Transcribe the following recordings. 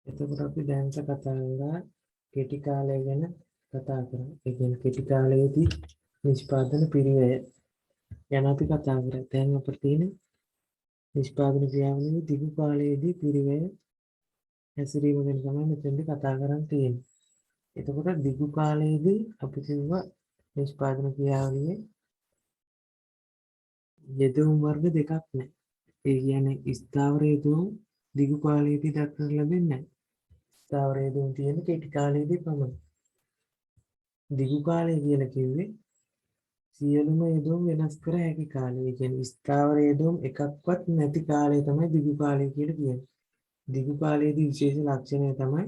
එතකොට අපි දැන් කතා කරලා කෙටි කාලය ගැන කතා කරමු. ඒ කියන්නේ කෙටි කාලයේදී නිෂ්පාදන පිරිවැය ගැන අපි කතා කරා. දැන් අපිට තියෙන නිෂ්පාදන ක්‍රියාවලියේ දිගු කාලයේදී පිරිවැය හැසිරීම ගැන තමයි මෙතෙන්දී කතා කරන් තියෙන්නේ. එතකොට දිගු කාලයේදී අපි කිව්වා නිෂ්පාදන ක්‍රියාවලියේ යෙදවුම් වර්ග දෙකක් නැහැ. ඒ කියන්නේ ස්ථාවර යෙදවුම් දිගු කාලයේදී දක්නට ලැබෙන්නේ නැහැ. ස්ථාවර යෙදවුම් තියෙන කෙටි කාලයේදී පමණයි. දිගු කාලය කියලා කිව්වේ සියලුම යෙදවුම් වෙනස් කර හැකි කාලය. ඒ කියන්නේ ස්ථාවර යෙදවුම් එකක්වත් නැති කාලය තමයි දිගු කාලය කියලා කියන්නේ. දිගු කාලයේදී විශේෂ ලක්ෂණය තමයි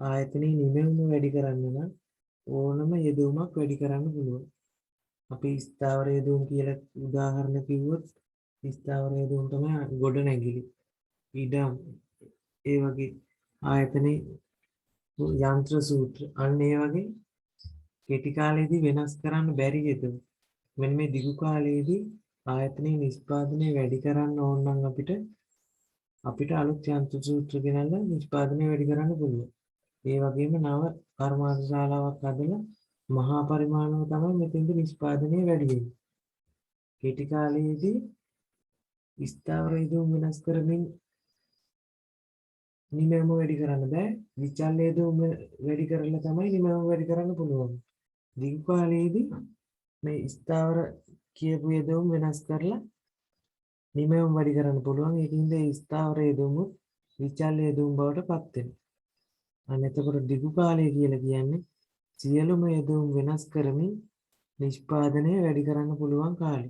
ආයතනයේ නිමැවුම වැඩි කරන්න නම් ඕනම යෙදවුමක් වැඩි කරන්න පුළුවන්. අපි ස්ථාවර යෙදවුම් කියලා උදාහරණ කිව්වොත් ස්ථාවර යෙදවුම් තමයි ගොඩනැගිලි, ඉඩම්, ඒ වගේ ආයතනයේ යන්ත්‍ර සූත්‍ර අන්න ඒ වගේ කෙටි කාලයේදී වෙනස් කරන්න බැරි යෙදවුම්. මෙන්න මේ දිගු කාලයේදී ආයතනයේ නිෂ්පාදනය වැඩි කරන්න ඕන නම් අපිට අලුත් යන්ත්‍ර සූත්‍ර ගෙනල්ලා නිෂ්පාදනය වැඩි කරන්න පුළුවන්. ඒ වගේම නව කර්මාන්ත ශාලාවක් හදලා මහා පරිමාණව තමයි මෙතෙන්ද නිෂ්පාදනය වැඩි වෙන්නේ. කෙටි කාලයේදී ස්ථාවර යෙදවුම් වෙනස් කරමින් නිමැවුම වැඩි කරන්න බෑ. විචල් යෙදවුම් වැඩි කරලා තමයි නිමැවුම වැඩි කරන්න පුළුවන්. දිගු කාලයේදී මේ ස්ථාවර කියපු යෙදවුම් වෙනස් කරලා නිමැවුම් වැඩි කරන්න පුළුවන්. ඒකින්ද ස්ථාවර යෙදවුම් විචල් යෙදවුම් බවට පත් වෙනවා. අන්න එතකොට දිගු කාලය කියලා කියන්නේ සියලුම යෙදවුම් වෙනස් කරමින් නිෂ්පාදනය වැඩි කරන්න පුළුවන් කාලය.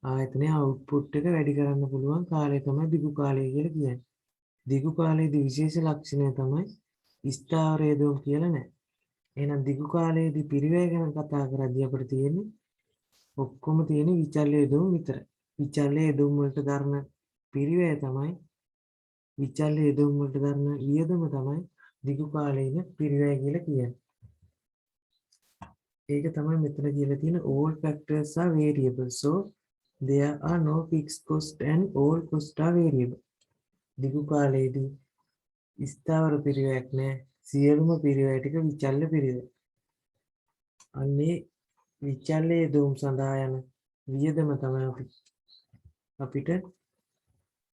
ආයතනයේ අවුට්පුට් එක වැඩි කරන්න පුළුවන් කාලය තමයි දිගු කාලය කියලා කියන්නේ. දිගු කාලයේදී විශේෂ ලක්ෂණය තමයි ස්ථාවර යෙදවුම් කියලා නැහැ. එහෙනම් දිගු කාලයේදී පිරිවැය ගැන කතා කරද්දී අපිට තියෙන්නේ ඔක්කොම තියෙන විචල්්‍ය යෙදවුම් විතරයි. විචල්්‍ය යෙදවුම් වලට දරන පිරිවැය තමයි විචල්්‍ය යෙදවුම් වලට දරන වියදම තමයි දිගු කාලයේ පිරිවැය කියලා කියන්නේ. ඒක තමයි මෙතන කියලා තියෙන all factors are variable. So there are no fixed cost and all costs are variable. දිගු කාලයේදී ස්ථාවර පිරිවැයක් නැහැ. සියලුම පිරිවැය ටික විචල්්‍ය පිරිවැය. අන්නේ විචල්්‍ය යෙදවුම් සඳහා යන වියදම තමයි අපිට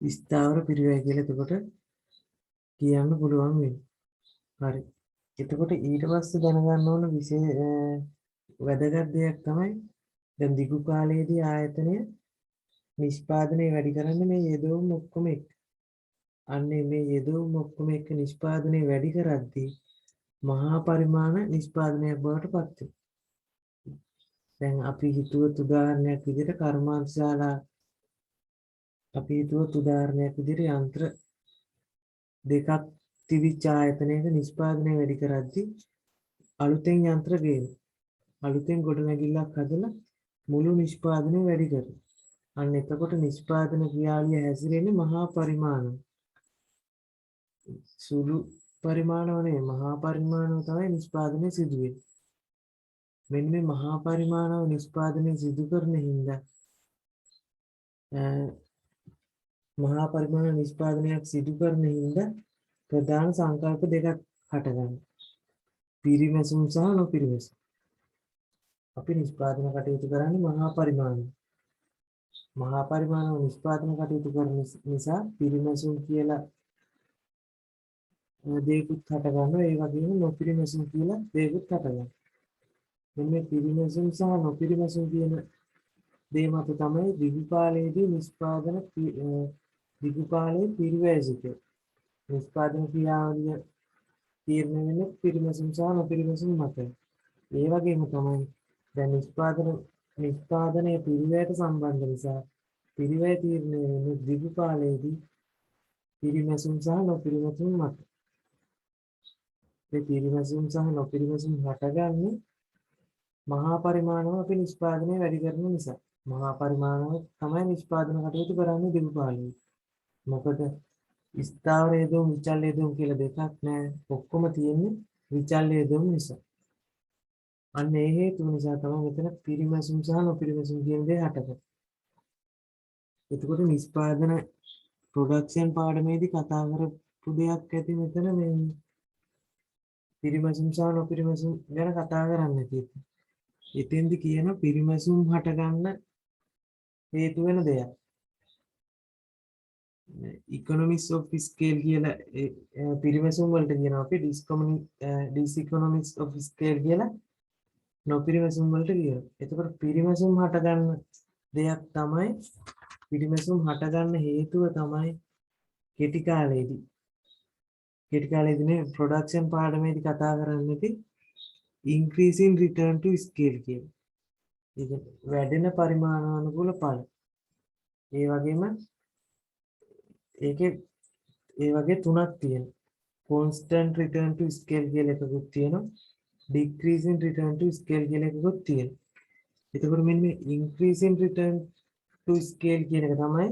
ස්ථාවර පිරිවැය කියලා එතකොට කියන්න පුළුවන් වෙන්නේ. හරි. එතකොට ඊට පස්සේ දැනගන්න ඕන වැදගත් දෙයක් තමයි දැන් දිගු කාලයේදී ආයතනය නිෂ්පාදනය වැඩි කරන්න මේ යෙදවුම් ඔක්කොම එක්ක. අන්නේ මේ යෙදවුම් ඔක්කොම එක්ක නිෂ්පාදනය වැඩි කරද්දී මහා පරිමාණ නිෂ්පාදනයක් බවට පත් වෙනවා. දැන් අපි හිතුවත් උදාහරණයක් විදිහට කර්මාන්ත ශාලා අපි හිතුවත් උදාහරණයක් විදිහට යන්ත්‍ර දෙකක් තිබිච්ච ආයතනයක නිෂ්පාදනය වැඩි කරද්දී අලුතෙන් යන්ත්‍ර ගේන අලුතෙන් ගොඩනැගිල්ලක් හදලා මුළු නිෂ්පාදනය වැඩි කරනවා. අන්න එතකොට නිෂ්පාදන ක්‍රියාවලිය හැසිරෙන්නේ මහා පරිමාණව. සුළු පරිමාණව නෙවෙයි මහා පරිමාණව තමයි නිෂ්පාදනය සිදු වෙන්නේ. මෙන්න මේ මහා පරිමාණව නිෂ්පාදනය සිදු කරන හින්දා මහා පරිමාණ නිෂ්පාදනයක් සිදු කරන හින්දා ප්‍රධාන සංකල්ප දෙකක් හටගන්නවා. පිරිමැසුම් සහ නොපිරිමැසුම්. අපි නිෂ්පාදන කටයුතු කරන්නේ මහා පරිමාණව. මහා පරිමාණව නිෂ්පාදන කටයුතු කරන නිසා පිරිමැසුම් කියලා දෙයක්ත් හටගන්නවා. ඒ වගේම නොපිරිමැසුම් කියලා දෙයක්ත් හටගන්නවා. මෙන්න පිරිමැසුම් සහ නොපිරිමැසුම් කියන දේ මත තමයි දිගු කාලයේදී නිෂ්පාදන දිගු කාලයේ පිරිවැය සිට නිෂ්පාදන ක්‍රියාවලිය තීරණය වෙන්නේ පිරිමැසුම් සහ නොපිරිමැසුම් මත. ඒ වගේම තමයි දැන් නිෂ්පාදනයේ පිරිවැයට සම්බන්ධ නිසා පිරිවැය තීරණය වෙන්නේ දිගු කාලයේදී පිරිමැසුම් සහ නොපිරිමැසුම් මත. මේ පිරිමැසුම් සහ නොපිරිමැසුම් හටගන්නේ මහා පරිමාණව අපි නිෂ්පාදනය වැඩි කරන නිසා. මහා පරිමාණව තමයි නිෂ්පාදන කටයුතු කරන්නේ දිගු කාලයේ. මොකද ස්ථාවර යෙදවුම් විචල් යෙදවුම් කියලා දෙකක් නැහැ. ඔක්කොම තියෙන්නේ විචල් යෙදවුම් නිසා. අන්න ඒ හේතුව නිසා තමයි මෙතන පිරිමැසුම් සහ නොපිරිමැසුම් කියන දේ හටගන්නේ. එතකොට නිෂ්පාදන ප්‍රොඩක්ෂන් පාඩමේදී කතා දෙයක් ඇති මෙතන මේ පිරිමැසුම් සහ නොපිරිමැසුම් ගැන කතා කරන්න තියෙන්නේ. එතෙන්දි කියන පිරිමැසුම් හටගන්න හේතු වෙන දෙයක්. ඉකොනොමික්ස් ඔෆ් ස්කේල් කියලා පිරිමැසුම් වලට කියනවා අපි ඩිස්ඉකොනොමික්ස් ඔෆ් ස්කේල් කියලා නොපිරිමැසුම් වලට කියනවා. එතකොට පිරිමැසුම් හටගන්න දෙයක් තමයි පිරිමැසුම් හටගන්න හේතුව තමයි කෙටි කාලේදී නේ ප්‍රොඩක්ෂන් පාඩමේදී කතා කරන්නේ increasing return to scale කියලා. ඒක වැඩෙන පරිමාණානුකූල ඵල. ඒ වගේම ඒකේ ඒ වගේ තුනක් තියෙනවා. constant return to scale කියලා එකකුත් තියෙනවා. decreasing return to scale කියලා එකකුත් තියෙනවා. එතකොට මෙන්න මේ increasing return to scale කියන එක තමයි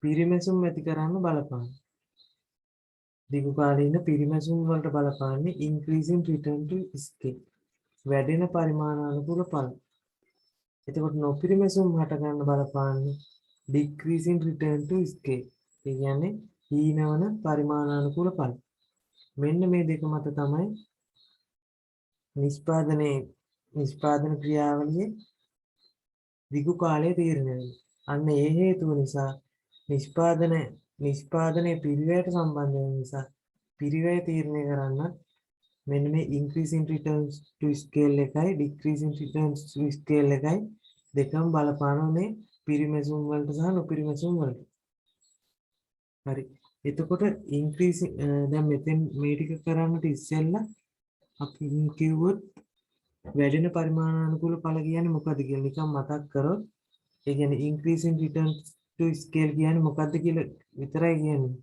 පිරිමැසුම් ඇති කරන්න බලපාන්නේ. දිගු කාලීන පිරිමැසුම් වලට බලපාන්නේ increasing return to scale. වැඩෙන පරිමාණානුකූල ඵල. එතකොට නොපිරිමැසුම් හට ගන්න බලපාන්නේ decreasing return to scale. ඒ කියන්නේ හීනවන පරිමාණානුකූල ඵල. මෙන්න මේ දෙක මත තමයි නිෂ්පාදන ක්‍රියාවලියේ දිගු කාලයේ තීරණය වෙන්නේ. අන්න ඒ හේතුව නිසා නිෂ්පාදනයේ පිරිවැයට සම්බන්ධ වෙන නිසා පිරිවැය තීරණය කරන්න මෙන්න මේ increasing returns to scale එකයි decreasing returns to scale එකයි දෙකම බලපානවා මේ පිරිමැසුම් වලට සහ නොපිරිමැසුම් වලට. හරි. එතකොට increasing දැන් මෙතෙන් මේ ටික කරන්නට ඉස්සෙල්ලා අපි කිව්වොත් වැඩෙන පරිමාණානුකූල ඵල කියන්නේ මොකද්ද කියලා නිකන් මතක් කරොත් ඒ කියන්නේ increasing returns to scale කියන්නේ මොකද්ද කියලා විතරයි කියන්නේ.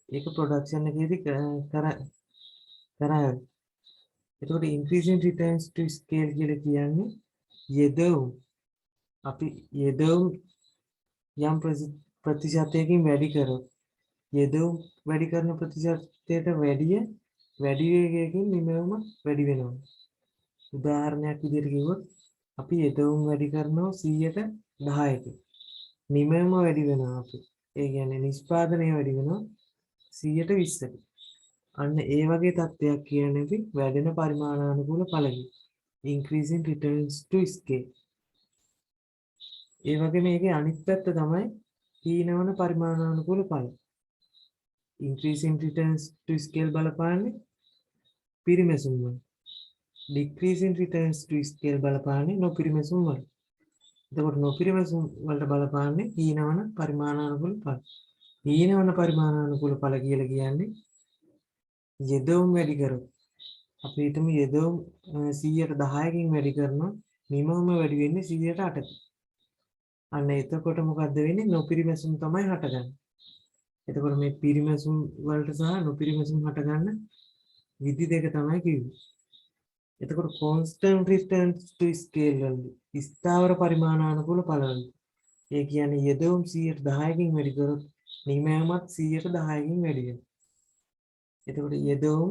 ඒක ප්‍රොඩක්ෂන් එකේදී කරා. එතකොට increasing returns to scale කියලා කියන්නේ යෙදවුම්. අපි යෙදවුම් යම් ප්‍රතිශතයකින් වැඩි කරොත් යෙදවුම් වැඩි කරන ප්‍රතිශතයට වැඩි වේගයකින් නිමවුම වැඩි වෙනවා. උදාහරණයක් විදිහට කිව්වොත් අපි යෙදවුම් වැඩි කරනවා 10%ක. නිමවුම වැඩි වෙනවා අපි. ඒ කියන්නේ නිෂ්පාදනය වැඩි වෙනවා 20%ක. අන්න ඒ වගේ තත්ත්වයක් කියන්නේ අපි වැඩෙන පරිමාණානුකූල ඵලකි. increasing returns to scale. ඒ වගේ මේකේ අනිත් පැත්ත තමයි හීනවන පරිමාණානුකූල ඵල. increasing returns to scale බලපාන්නේ පිරිමැසුම් වල. decreasing returns to scale බලපාන්නේ නොපිරිමැසුම් වල. එතකොට නොපිරිමැසුම් වලට බලපාන්නේ හීනවන පරිමාණානුකූල ඵල. හීනවන පරිමාණානුකූල ඵල කියලා කියන්නේ යෙදවුම් වැඩි කරොත් අපි හිතමු යෙදවුම් 10%කින් වැඩි කරනවා නිමවුම වැඩි වෙන්නේ 8%ක. අන්න එතකොට මොකද්ද වෙන්නේ? නොපිරිමැසුම් තමයි හටගන්නේ. එතකොට මේ පිරිමැසුම් වලට සහ නොපිරිමැසුම් හටගන්න විදි දෙක තමයි කිව්වේ. එතකොට constant returns to scale වලදී ස්ථාවර පරිමාණානුකූල ඵලවල ඒ කියන්නේ යෙදවුම් 10%කින් වැඩි කරොත් නිමවුමත් 10%කින් වැඩි වෙනවා. එතකොට යෙදවුම්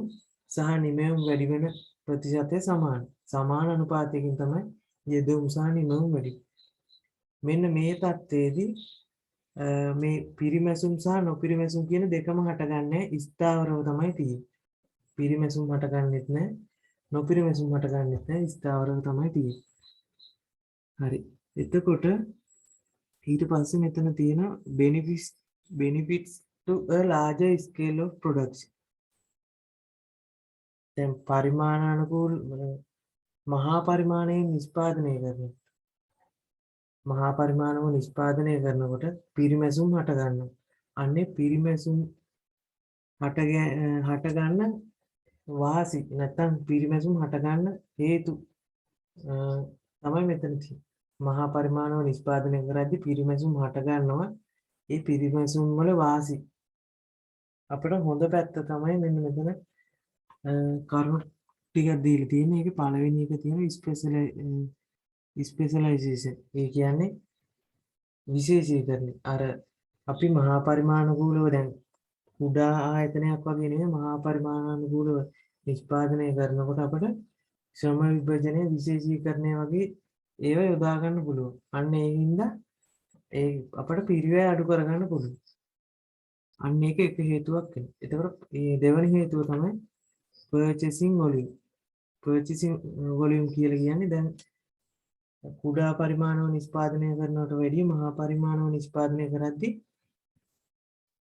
සහ නිමවුම් වැඩි වෙන ප්‍රතිශතය සමාන අනුපාතයකින් තමයි යෙදවුම් සහ නිමවුම් වැඩි. මෙන්න මේ තත්ත්වයේදී මේ පිරිමැසුම් සහ නොපිරිමැසුම් කියන දෙකම හටගන්නේ ස්ථාවරව තමයි තියෙන්නේ. පිරිමැසුම් හටගන්නෙත් නැහැ, නොපිරිමැසුම් හටගන්නෙත් නැහැ, ස්ථාවරව තමයි තියෙන්නේ. හරි. එතකොට ඊට පස්සේ මෙතන තියෙන benefits to a larger scale of production. දැන් පරිමාණානුකූල මහා පරිමාණයෙන් නිෂ්පාදනය කරනවා. මහා පරිමාණව නිෂ්පාදනය කරනකොට පිරිමැසුම් හට ගන්නවා. අන්නේ පිරිමැසුම් හට ගන්න වාසි නැත්නම් පිරිමැසුම් හට ගන්න හේතු තමයි මෙතන තියෙන්නේ. මහා පරිමාණව නිෂ්පාදනය කරද්දී පිරිමැසුම් හට ගන්නවා. ඒ පිරිමැසුම් වල වාසි අපිට හොඳ පැත්ත තමයි මෙන්න මෙතන කරුණු ටිකක් දීලා තියෙන්නේ. ඒකේ පළවෙනි එක තියෙන ස්පෙෂලායිසේෂන්. ඒ කියන්නේ විශේෂීකරණය. අර අපි මහා පරිමාණානුකූලව දැන් කුඩා ආයතනයක් වගේ නෙමෙයි මහා පරිමාණානුකූලව නිෂ්පාදනය කරනකොට අපිට ශ්‍රම විභජනය විශේෂීකරණය වගේ ඒවා යොදා ගන්න පුළුවන්. අන්න ඒ හින්දා අපිට පිරිවැය අඩු කරගන්න පුළුවන්. අන්න ඒක එක හේතුවක් වෙනවා. එතකොට මේ දෙවෙනි හේතුව තමයි purchasing volume. purchasing volume කියලා කියන්නේ දැන් කුඩා පරිමාණව නිෂ්පාදනය කරනවට වැඩිය මහා පරිමාණව නිෂ්පාදනය කරද්දී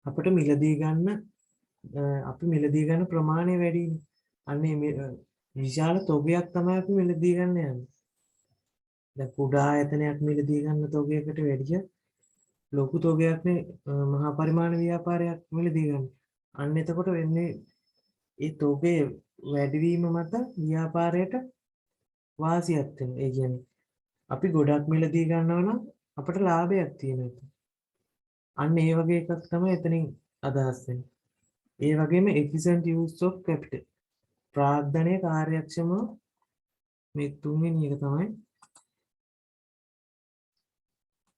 අපිට මිලදී ගන්න අපි මිලදී ගන්න ප්‍රමාණය වැඩිනේ. අන්නේ විශාල තොගයක් තමයි අපි මිලදී ගන්න යන්නේ. දැන් කුඩා ආයතනයක් මිලදී ගන්න තොගයකට වැඩිය ලොකු තොගයක්නේ මහා පරිමාණ ව්‍යාපාරයක් මිලදී ගන්න. අන්න එතකොට වෙන්නේ ඒ තොගේ වැඩිවීම මත ව්‍යාපාරයට වාසියක් වෙනවා. ඒ කියන්නේ අපි ගොඩක් මිලදී ගන්නවා නම් අපට ලාභයක් තියෙනවා. අන්න ඒ වගේ එකක් තමයි එතනින් අදහස් වෙන්නේ. ඒ වගේම efficient use of capital. ප්‍රාග්ධනයේ කාර්යක්ෂම මේ තුන්වෙනි එක තමයි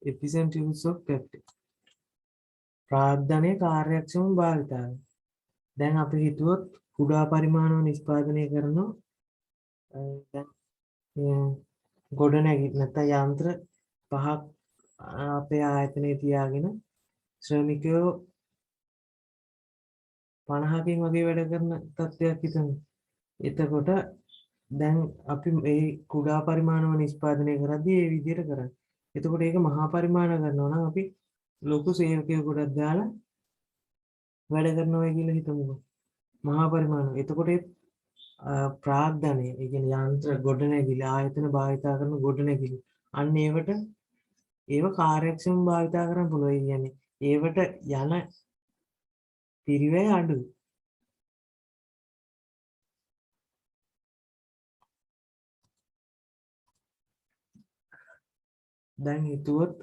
efficient use of capital. ප්‍රාග්ධනයේ කාර්යක්ෂම භාවිතාව. දැන් අපි හිතුවොත් කුඩා පරිමාණව නිෂ්පාදනය කරනවා දැන් ගොඩනැගිලි නැත්නම් යන්ත්‍ර පහක් අපේ ආයතනයේ තියාගෙන ශ්‍රමිකයෝ 50කින් වගේ වැඩ කරන තත්ත්වයක් හිතමු. එතකොට දැන් අපි මේ කුඩා පරිමාණව නිෂ්පාදනය කරද්දී මේ විදිහට කරන්නේ. එතකොට ඒක මහා පරිමාණ කරනවා නම් අපි ලොකු සේවකයෝ ගොඩක් දාලා වැඩ කරනවා කියලා හිතමුකෝ. මහා පරිමාණ. එතකොට ප්‍රාග්ධනය, ඒ කියන්නේ යන්ත්‍ර ගොඩනැගිලි ආයතන භාවිතා කරන ගොඩනැගිලි. අන්න ඒවට ඒව කාර්යක්ෂම භාවිතා කරන්න පුළුවන්. ඒ කියන්නේ ඒවට යන පිරිවැය අඩුයි. දැන් හිතුවොත්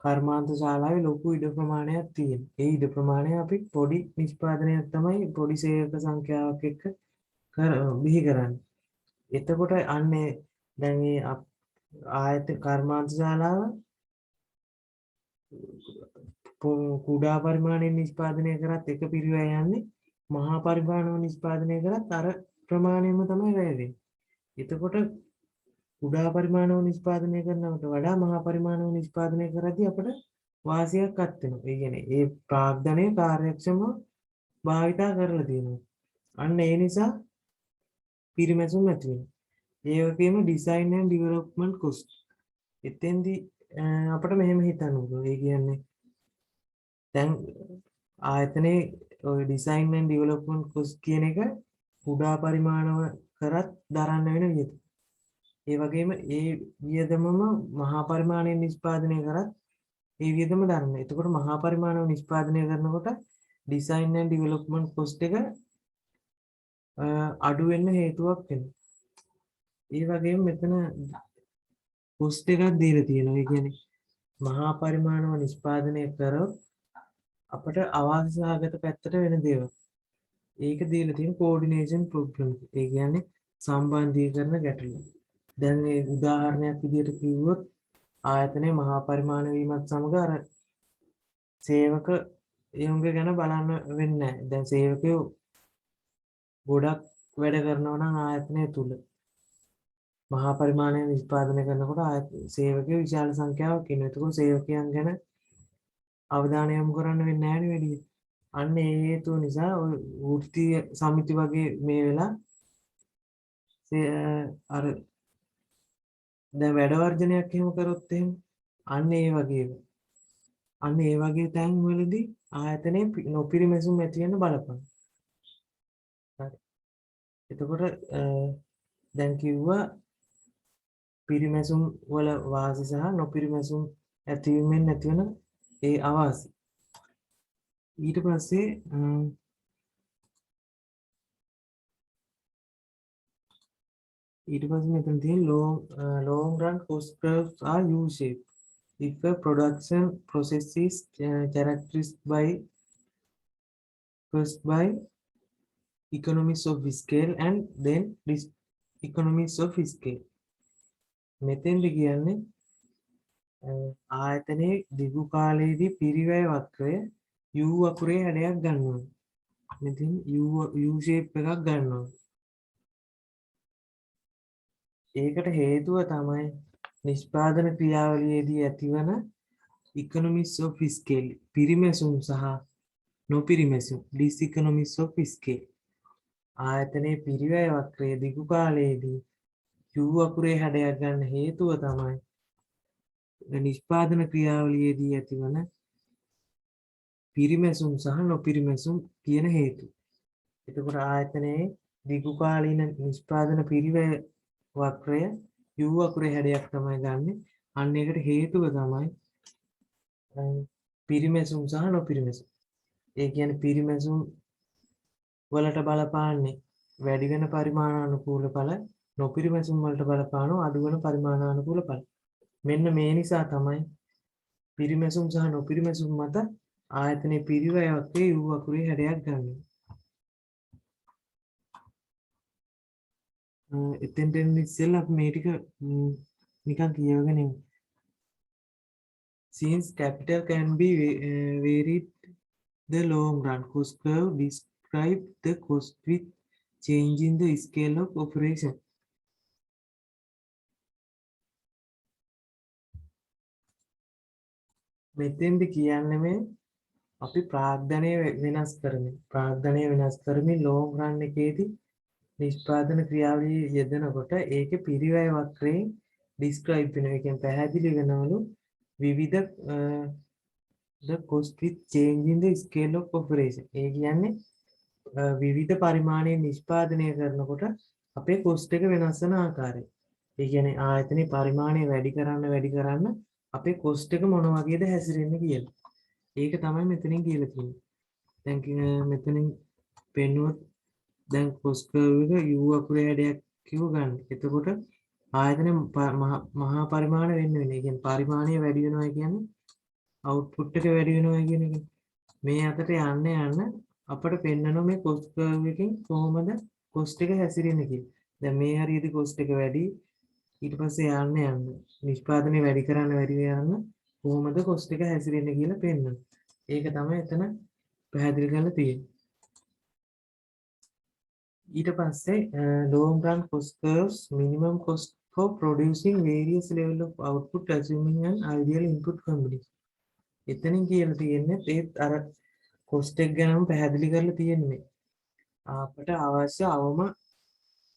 කර්මාන්ත ශාලාවේ ලොකු ඉඩ ප්‍රමාණයක් තියෙනවා. ඒ ඉඩ ප්‍රමාණය අපි පොඩි නිෂ්පාදනයක් තමයි පොඩි සේවක සංඛ්‍යාවක් එක්ක බිහි කරන්නේ. එතකොට අන්නේ දැන් මේ ආයතන කර්මාන්ත ශාලාව කුඩා පරිමාණයෙන් නිෂ්පාදනය කරත් එක පිරිවැය යන්නේ මහා පරිමාණව නිෂ්පාදනය කරත් අර ප්‍රමාණයම තමයි වැය වෙන්නේ. එතකොට කුඩා පරිමාණව නිෂ්පාදනය කරනවට වඩා මහා පරිමාණව නිෂ්පාදනය කරද්දී අපට වාසියක් අත් වෙනවා. ඒ කියන්නේ ඒ ප්‍රාග්ධනය කාර්යක්ෂමව භාවිතා කරලා තියෙනවා. අන්න ඒ නිසා පිරිමැසුම් ඇති වෙනවා. ඒ වගේම ඩිසයින් ඇන්ඩ් ඩෙවලොප්මන්ට් කොස්ට්. එතෙන්දී අපිට මෙහෙම හිතන්න ඕනේ. ඒ කියන්නේ දැන් ආයතනයේ ඔය ඩිසයින් ඇන්ඩ් ඩෙවලොප්මන්ට් කොස්ට් කියන එක කුඩා පරිමාණව කරත් දරන්න වෙන විදිහට. ඒ වගේම ඒ වියදමම මහා පරිමාණයෙන් නිෂ්පාදනය කරත් ඒ වියදම දරන්න. එතකොට මහා පරිමාණව නිෂ්පාදනය කරනකොට ඩිසයින් ඇන්ඩ් ඩෙවලොප්මන්ට් කොස්ට් එක අඩු වෙන්න හේතුවක් වෙනවා. ඒ වගේම මෙතන කොස්ට් එකක් දීලා තියෙනවා. ඒ කියන්නේ මහා පරිමාණව නිෂ්පාදනය කරොත් අපට අවාසිසහගත පැත්තට වෙන දේවල්. ඒක දීලා තියෙන කෝඩිනේෂන් ප්‍රොබ්ලම්. ඒ කියන්නේ සම්බන්ධීකරණ ගැටලු. දැන් මේ උදාහරණයක් විදිහට කිව්වොත් ආයතනයේ මහා පරිමාණ වීමත් සමග අර සේවක යොමුගේ ගැන බලන්න වෙන්නේ නැහැ. දැන් සේවකයෝ ගොඩක් වැඩ කරනවා නම් ආයතනය තුල මහා පරිමාණය නිෂ්පාදනය කරනකොට සේවකයෝ විශාල සංඛ්‍යාවක් ඉන්නවා. ඒකෝ සේවකයන් ගැන අවධානය යොමු කරන්න වෙන්නේ නැහැ නේ වැඩි. අන්න ඒ හේතුව නිසා ඔය වෘත්තීය සමිති වගේ මේ වෙලා අර දැන් වැඩ වර්ජනයක් එහෙම කරොත් එහෙම අන්න ඒ වගේ තැන් වලදී ආයතනයේ නොපිරිමැසුම් ඇති වෙන බලපං. හරි. එතකොට දැන් කිව්වා පිරිමැසුම් වල වාසි සහ නොපිරිමැසුම් ඇතිවීමෙන් නැතිවන ඒ අවාසි. ඊට පස්සේ මෙතන තියෙන long run cost curves are U-shaped. If a production process is characterized first by economies of scale and then economies of scale. මෙතෙන්දි කියන්නේ ආයතනයේ දිගු කාලයේදී පිරිවැය වක්‍රය U අකුරේ හැඩයක් ගන්නවා. මෙතෙන් U shape එකක් ගන්නවා. ඒකට හේතුව තමයි නිෂ්පාදන ක්‍රියාවලියේදී ඇතිවන economies of scale පිරිමැසුම් සහ නොපිරිමැසුම් diseconomies of scale. ආයතනයේ පිරිවැය වක්‍රයේ දිගු කාලයේදී U අකුරේ හැඩයක් ගන්න හේතුව තමයි නිෂ්පාදන ක්‍රියාවලියේදී ඇතිවන පිරිමැසුම් සහ නොපිරිමැසුම් කියන හේතු. එතකොට ආයතනයේ දිගු කාලීන නිෂ්පාදන පිරිවැය වක්‍රය U අකුරේ හැඩයක් තමයි ගන්නෙ. අන්න ඒකට හේතුව තමයි පිරිමැසුම් සහ නොපිරිමැසුම්. ඒ කියන්නේ පිරිමැසුම් වලට බලපාන්නේ වැඩි වෙන පරිමාණානුකූල ඵල, නොපිරිමැසුම් වලට බලපානවා අඩු වෙන පරිමාණානුකූල ඵල. මෙන්න මේ නිසා තමයි පිරිමැසුම් සහ නොපිරිමැසුම් මත ආයතනයේ පිරිවැය වක්‍රයේ U අකුරේ හැඩයක් ගන්නෙ. එතෙන්ට එන්න ඉස්සෙල්ලා අපි මේ ටික නිකන් කියවගෙන ඉමු. Since capital can be varied the long run cost curve describe the cost with change in the scale of operation. මෙතෙන්ද කියන්නේ මේ අපි ප්‍රාග්ධනය වෙනස් කරමින් long run එකේදී නිෂ්පාදන ක්‍රියාවලිය යෙදෙනකොට ඒකේ පිරිවැය වක්‍රයෙන් describe වෙනවා. ඒ කියන්නේ පැහැදිලි වෙනවලු විවිධ the cost with change in the scale of operation. ඒ කියන්නේ විවිධ පරිමාණයේ නිෂ්පාදනය කරනකොට අපේ cost එක වෙනස් වෙන ආකාරය. ඒ කියන්නේ ආයතනයේ පරිමාණය වැඩි කරන්න අපේ cost එක මොන වගේද හැසිරෙන්නේ කියලා. ඒක තමයි මෙතනින් කියලා තියෙන්නේ. දැන් මෙතනින් පෙන්නුවොත් දැන් cost curve එක U අකුරේ හැඩයක් කිව්ව ගන්න. එතකොට ආයතනයේ මහා පරිමාණ වෙන්නේ. ඒ කියන්නේ පරිමාණය වැඩි වෙනවා කියන්නේ output එක වැඩි වෙනවා කියන එක. මේ අතට යන්න අපිට පෙන්නනවා මේ cost curve එකකින් කොහොමද cost එක හැසිරෙන්නේ කියලා. දැන් මේ හරියදී cost එක වැඩි ඊට පස්සේ යන්න නිෂ්පාදනය වැඩි කරන්න කොහොමද cost එක හැසිරෙන්නේ කියලා පෙන්නනවා. ඒක තමයි එතන පැහැදිලි කරලා තියෙන්නේ. ඊට පස්සේ long run cost curves minimum cost for producing various level of output assuming an ideal input combination. එතනින් කියලා තියෙන්නේ ඒත් අර cost එක ගැනම පැහැදිලි කරලා තියෙන්නේ. අපට අවශ්‍ය අවම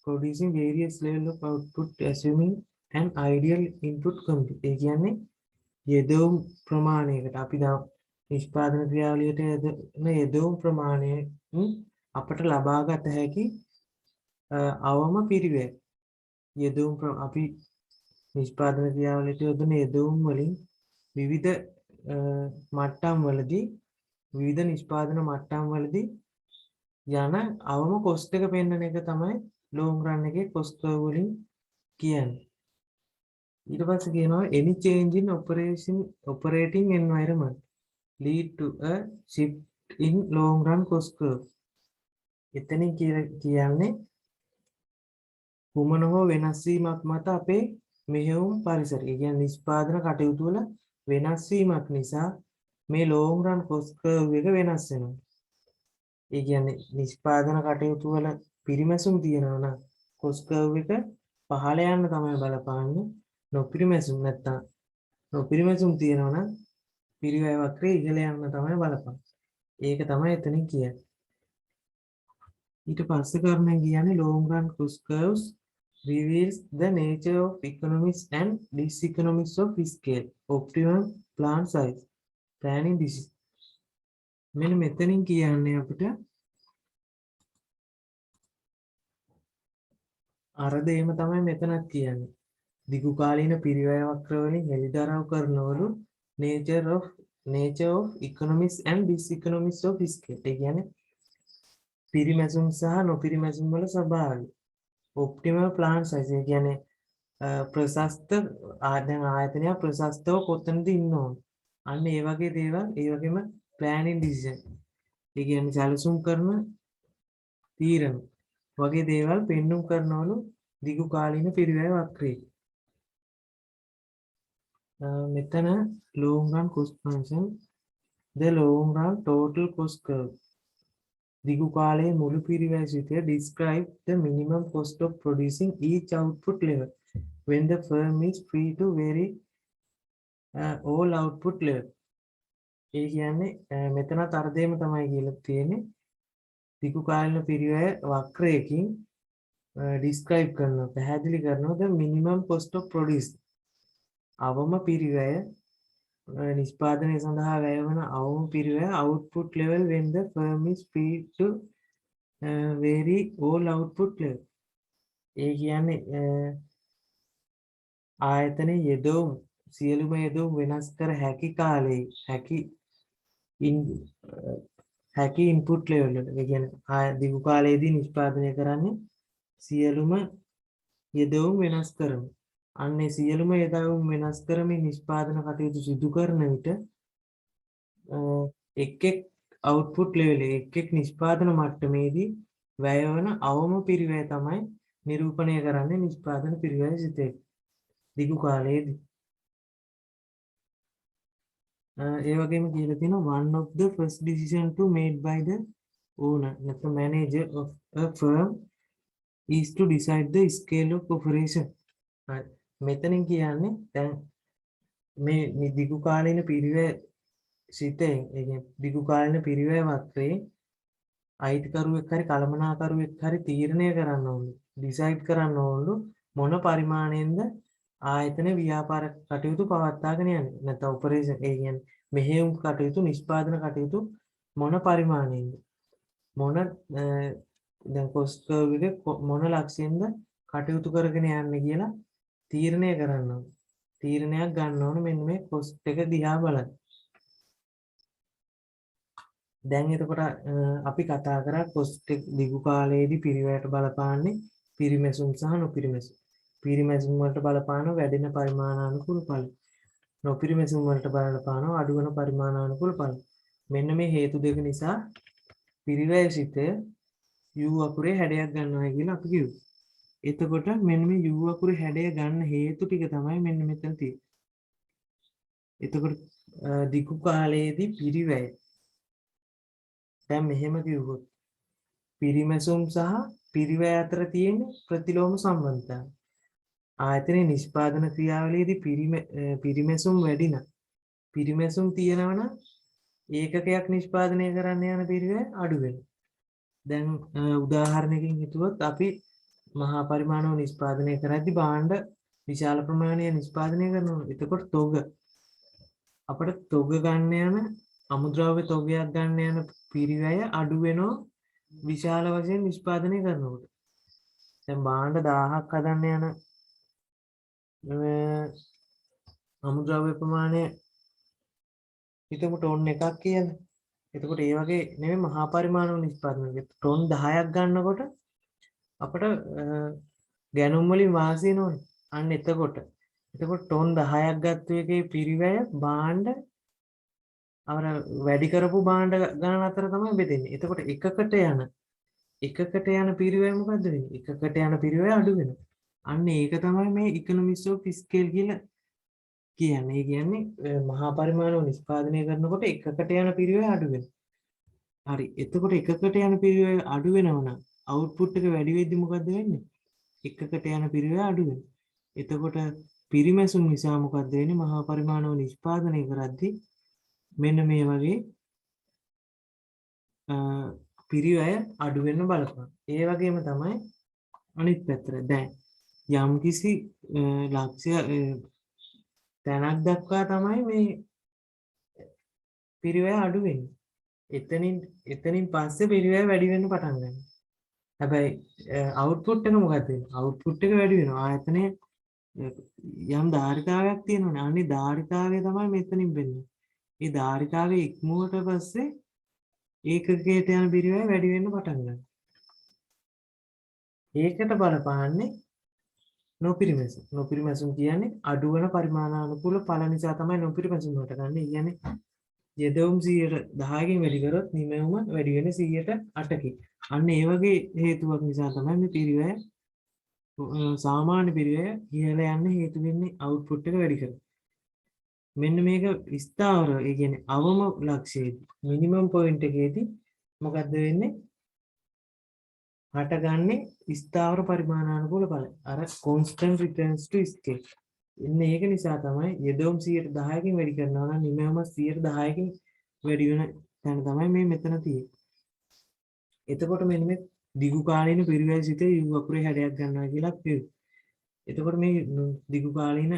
producing various level of output assuming an ideal input combination. ඒ කියන්නේ යෙදවුම් ප්‍රමාණයකට අපි නිෂ්පාදන ක්‍රියාවලියට යොදන යෙදවුම් ප්‍රමාණයෙන් අපට ලබාගත හැකි අවම පිරිවැය. අපි නිෂ්පාදන ක්‍රියාවලියට යොදන යෙදවුම් වලින් විවිධ මට්ටම් වලදී විවිධ නිෂ්පාදන මට්ටම් වලදී යන අවම cost එක පෙන්වන එක තමයි long run එකේ cost curve වලින් කියන්නේ. ඊට පස්සේ කියනවා any change in operating environment lead to a shift in long run cost curve. එතනින් කියන්නේ කුමන හෝ වෙනස් වීමක් මත අපේ මෙහෙයුම් පරිසරය. ඒ කියන්නේ නිෂ්පාදන කටයුතු වල වෙනස් වීමක් නිසා මේ long run cost curve එක වෙනස් වෙනවා. ඒ කියන්නේ නිෂ්පාදන කටයුතු වල පිරිමැසුම් තියෙනවා නම් cost curve එක පහළ යන්න තමයි බලපාන්නේ. නොපිරිමැසුම් තියෙනවා නම් පිරිවැය වක්‍රය ඉහළ යන්න තමයි බලපාන්නේ. ඒක තමයි එතනින් කියන්නේ. ඊට පස්සේ කරන්නේ කියන්නේ long run cost curves reveals the nature of economies and diseconomies of scale, optimum plant size, planning decision. මෙන්න මෙතනින් කියන්නේ අපිට අර දෙයම තමයි මෙතනත් කියන්නේ. දිගු කාලීන පිරිවැය වක්‍ර වලින් හෙළිදරව් කරනවලු nature of economies and diseconomies of scale. ඒ කියන්නේ පිරිමැසුම් සහ නොපිරිමැසුම් වල ස්වභාවය. optimal plant size ඒ කියන්නේ ප්‍රශස්ත ආයතනය ප්‍රශස්තව කොතනද ඉන්න ඕන. අන්න ඒ වගේ දේවල් ඒ වගේම planning decision. ඒ කියන්නේ සැලසුම් කරන තීරණ වගේ දේවල් පෙන්눔 කරනවලු දිගු කාලීන පිරිවැය වක්‍රයේ. මෙතන long run cost function the long run total cost curve දිගු කාලයේ මුළු පිරිවැය සිතය describe the minimum cost of producing each output level when the firm is free to vary all output level. ඒ කියන්නේ මෙතනත් අර දෙයම තමයි කියලා තියෙන්නේ. දිගු කාලින පිරිවැය වක්‍රයකින් describe කරනවා, පැහැදිලි කරනවා the minimum cost of produce. අවම පිරිවැය නිෂ්පාදනය සඳහා වැය වන අවම පිරිවැය output level when the firm is free to vary all output level. ඒ කියන්නේ ආයතනයේ යෙදවුම් සියලුම යෙදවුම් වෙනස් කර හැකි කාලයේ හැකි ඉන්පුට් ලෙවල් එක. ඒ කියන්නේ දිගු කාලයේදී නිෂ්පාදනය කරන්නේ සියලුම යෙදවුම් වෙනස් කරමු. අන්නේ සියලුම යෙදවුම් වෙනස් කරමින් නිෂ්පාදන කටයුතු සිදු කරන විට එක් එක් අවුට්පුට් ලෙවල් එක් එක් නිෂ්පාදන මට්ටමේදී වැය වන අවම පිරිවැය තමයි නිරූපණය කරන්නේ නිෂ්පාදන පිරිවැය සිතේ දිගු කාලයේදී. ඒ වගේම කියලා තියෙනවා one of the first decision to made by the owner නැත්නම් manager of a firm is to decide the scale of operation. මෙතනින් කියන්නේ දැන් මේ දිගු කාලීන පිරිවැය සිතේ ඒ කියන්නේ දිගු කාලීන පිරිවැය වක්‍රේ අයිතිකරුවෙක් හරි කළමනාකරුවෙක් හරි තීරණය කරන්න ඕනේ. ඩිසයිඩ් කරන්න ඕනලු මොන පරිමාණයෙන්ද ආයතන ව්‍යාපාර කටයුතු පවත්වාගෙන යන්නේ. නැත්නම් ඔපරේෂන් ඒ කියන්නේ මෙහෙයුම් කටයුතු නිෂ්පාදන කටයුතු මොන පරිමාණයෙන්ද මොන දැන් කොස්ට් කර්ව් එක මොන ලක්ෂයෙන්ද කටයුතු කරගෙන යන්නේ කියලා තීරණය කරන්න ඕනේ. තීරණයක් ගන්න ඕනේ මෙන්න මේ කොස්ට් එක දිහා බලන්න. දැන් එතකොට අපි කතා කරා කොස්ට් එක දිගු කාලයේදී පිරිවැයට බලපාන්නේ පිරිමැසුම් සහ නොපිරිමැසුම්. පිරිමැසුම් වලට බලපාන වැඩෙන පරිමාණානුකූල ඵල. නොපිරිමැසුම් වලට බලපාන අඩු වෙන පරිමාණානුකූල ඵල. මෙන්න මේ හේතු දෙක නිසා පිරිවැය සිත U අකුරේ හැඩයක් ගන්නවා කියලා අපි කිව්වා. එතකොට මෙන්න මේ U අකුරේ හැඩය ගන්න හේතු ටික තමයි මෙන්න මෙතන තියෙන්නේ. එතකොට දිගු කාලයේදී පිරිවැය දැන් මෙහෙම කිව්වොත් පිරිමැසුම් සහ පිරිවැය අතර තියෙන ප්‍රතිලෝම සම්බන්ධතාවය. ආයතනයේ නිෂ්පාදන ක්‍රියාවලියේදී පිරිමැසුම් වැඩි නම් පිරිමැසුම් තියෙනවා නම් ඒකකයක් නිෂ්පාදනය කරන්න යන පිරිවැය අඩු වෙනවා. දැන් උදාහරණයකින් හිතුවොත් අපි මහා පරිමාණව නිෂ්පාදනය කරද්දී භාණ්ඩ විශාල ප්‍රමාණයක් නිෂ්පාදනය කරනවා. එතකොට තොග අපිට තොග ගන්න යන අමුද්‍රව්‍ය තොගයක් ගන්න යන පිරිවැය අඩු වෙනවා විශාල වශයෙන් නිෂ්පාදනය කරනකොට. දැන් භාණ්ඩ 1000ක් හදන්න යන අමුද්‍රව්‍ය ප්‍රමාණය හිතමු ටොන් එකක් කියලා. එතකොට ඒ වගේ නෙමෙයි මහා පරිමාණව නිෂ්පාදනය. ටොන් 10ක් ගන්නකොට අපිට ගැනුම් වලින් වාසි වෙනවනේ. අන්න එතකොට ටොන් 10ක් ගත්ත එකේ පිරිවැය භාණ්ඩ අර වැඩි කරපු භාණ්ඩ ගණන අතර තමයි බෙදෙන්නේ. එතකොට එකකට යන පිරිවැය මොකද්ද වෙන්නේ? එකකට යන පිරිවැය අඩු වෙනවා. අන්න ඒක තමයි මේ ඉකොනොමික්ස් ඔෆ් ස්කේල් කියලා කියන්නේ. ඒ කියන්නේ මහා පරිමාණව නිෂ්පාදනය කරනකොට එකකට යන පිරිවැය අඩු වෙනවා. හරි. එතකොට එකකට යන පිරිවැය අඩු වෙනවා නම් අවුට්පුට් එක වැඩි වෙද්දි මොකද්ද වෙන්නේ? එකකට යන පිරිවැය අඩු වෙනවා. එතකොට පිරිමැසුම් නිසා මොකද්ද වෙන්නේ? මහා පරිමාණව නිෂ්පාදනය කරද්දී මෙන්න මේ වගේ පිරිවැය අඩු වෙන්න බලපාන. ඒ වගේම තමයි අනිත් පැත්තට. දැන් යම්කිසි ලක්ෂ්‍ය තැනක් දක්වා තමයි මේ පිරිවැය අඩු වෙන්නේ. එතනින් පස්සේ පිරිවැය වැඩි වෙන්න පටන් ගන්නවා. හැබැයි අවුට්පුට් එක මොකක්ද වෙන්නේ? අවුට්පුට් එක වැඩි වෙනවා. ආයතනයේ යම් ධාරිතාවයක් තියෙනවනේ. අනේ ධාරිතාවය තමයි මෙතනින් වෙන්නේ. මේ ධාරිතාවයේ ඉක්මුවට පස්සේ ඒකකයට යන පිරිවැය වැඩි වෙන්න පටන් ගන්නවා. ඒකට බලපාන්නේ නොපිරිමැසුම්. නොපිරිමැසුම් කියන්නේ අඩු වෙන පරිමාණානුකූල ඵල නිසා තමයි නොපිරිමැසුම් වලට ගන්න. ඒ කියන්නේ යෙදවුම් 10කින් වැඩි කරොත් නිමැවුම වැඩි වෙන 8කින්. අන්න ඒ වගේ හේතුවක් නිසා තමයි මේ පිරිවැය සාමාන්‍ය පිරිවැය ඉහළ යන්න හේතු වෙන්නේ අවුට්පුට් එක වැඩි කරලා. මෙන්න මේක ස්ථාවර ඒ කියන්නේ අවම ලක්ෂයේදී මිනිමම් පොයින්ට් එකේදී මොකද්ද වෙන්නේ? හටගන්නේ ස්ථාවර පරිමාණානුකූල ඵල. අර constant returns to scale. ඉන්නේ ඒක නිසා තමයි යෙදවුම් 10කින් වැඩි කරනවා නම් නිමැවුම 10කින් වැඩි වෙන තැන තමයි මේ මෙතන තියෙන්නේ. එතකොට මෙන්න මේ දිගු කාලීන පිරිවැය සිතේ U අකුරේ හැඩයක් ගන්නවා කියලා කියනවා. එතකොට මේ දිගු කාලීන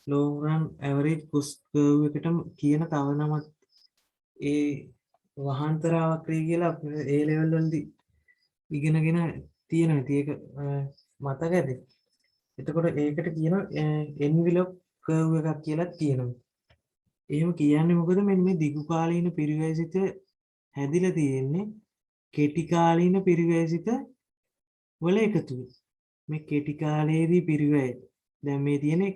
long run average cost curve එකට කියන තව නමක් ඒ වහන්තරා වක්‍රය කියලා ඒ ලෙවල් වලදී ඉගෙනගෙන තියෙනවා. ඒක මතකද? එතකොට ඒකට කියනවා envelope curve එකක් කියලා කියනවා. එහෙම කියන්නේ මොකද මෙන්න මේ දිගු කාලීන පිරිවැය සිත හැදිලා තියෙන්නේ කෙටි කාලීන පිරිවැය සිත වල එකතුව. මේ කෙටි කාලයේදී පිරිවැය දැන් මේ තියෙන්නේ